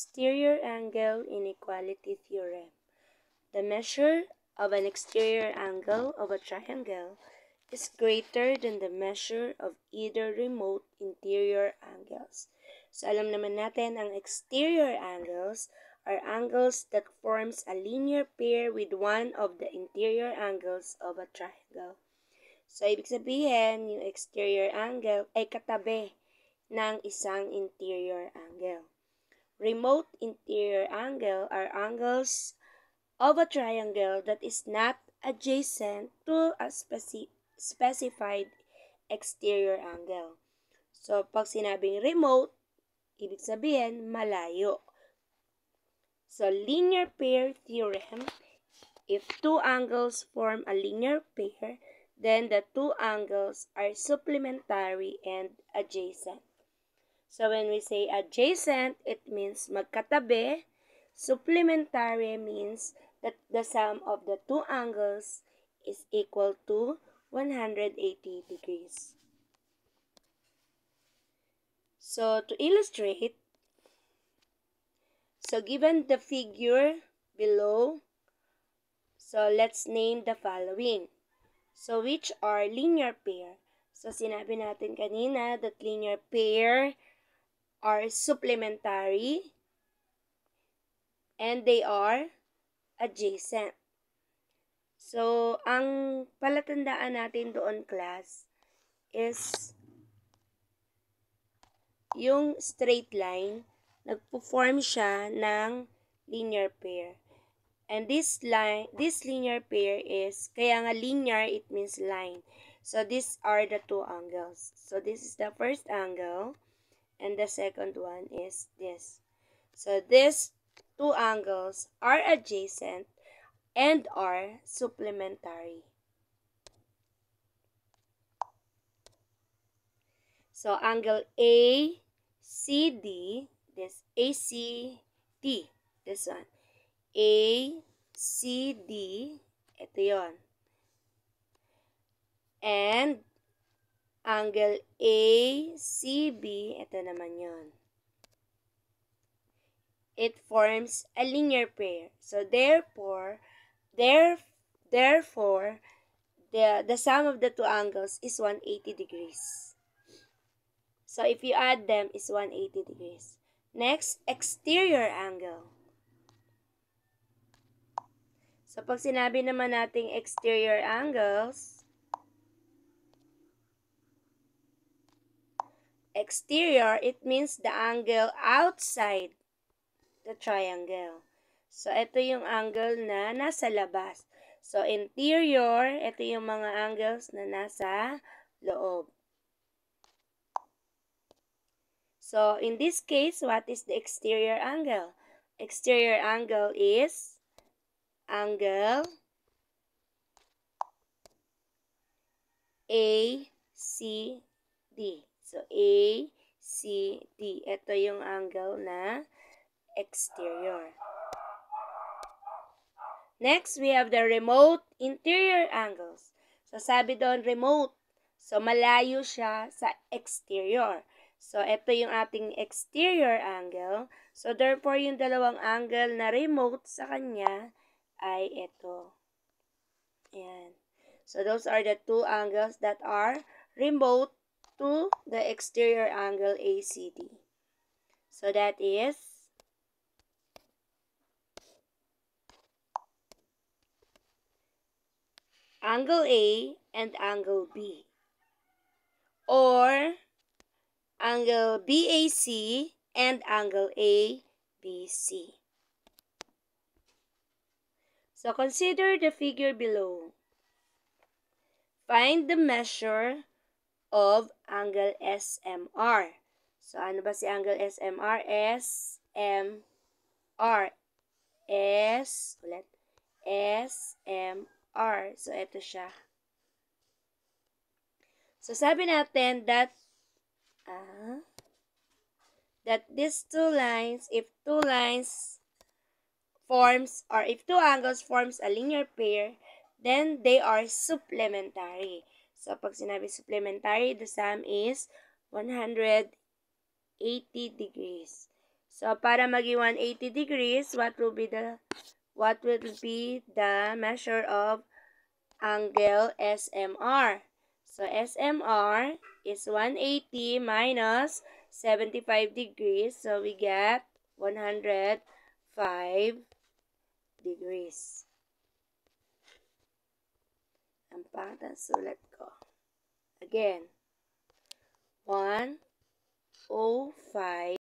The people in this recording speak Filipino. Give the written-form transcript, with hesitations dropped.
Exterior angle inequality theorem. The measure of an exterior angle of a triangle is greater than the measure of either remote interior angles. So alam naman natin ang exterior angles are angles that forms a linear pair with one of the interior angles of a triangle. So ibig sabihin, yung exterior angle ay katabi ng isang interior angle. Remote interior angle are angles of a triangle that is not adjacent to a specified exterior angle. So, pag sinabing remote, ibig sabihin malayo. So, linear pair theorem, if two angles form a linear pair, then the two angles are supplementary and adjacent. So, when we say adjacent, it means magkatabi. Supplementary means that the sum of the two angles is equal to 180 degrees. So, to illustrate, so given the figure below, so let's name the following. So, which are linear pair? So, sinabi natin kanina that linear pair are supplementary and they are adjacent. So, ang palatandaan natin doon, class, is yung straight line, nagpo-form siya ng linear pair. And this linear pair is, kaya nga linear, it means line. So, these are the two angles. So, this is the first angle, and the second one is this. So, these two angles are adjacent and are supplementary. So, angle ACD, this ACD, this one. ACD, ito yon. And angle ACB, ito naman yon. It forms a linear pair. So, therefore, the sum of the two angles is 180 degrees. So, if you add them, is 180 degrees. Next, exterior angle. So, pag sinabi naman nating exterior angles, exterior, it means the angle outside the triangle. So, ito yung angle na nasa labas. So, interior, ito yung mga angles na nasa loob. So, in this case, what is the exterior angle? Exterior angle is angle ACD. So, ACD. Ito yung angle na exterior. Next, we have the remote interior angles. So, sabi doon, remote. So, malayo siya sa exterior. So, ito yung ating exterior angle. So, therefore, yung dalawang angle na remote sa kanya ay ito. Ayan. So, those are the two angles that are remote to the exterior angle ACD. So, that is angle A and angle B. Or angle BAC and angle ABC. So, consider the figure below. Find the measure of angle SMR. So, ano ba si angle SMR? SMR. SMR. So, ito siya. So, sabi natin that these two lines, if two angles forms a linear pair, then they are supplementary. So, pag sinabi supplementary, the sum is 180 degrees. So, para maging 180 degrees, what will be the measure of angle SMR? So, SMR is 180 minus 75 degrees. So, we get 105 degrees. Ang pangit sulat ko. Again, 105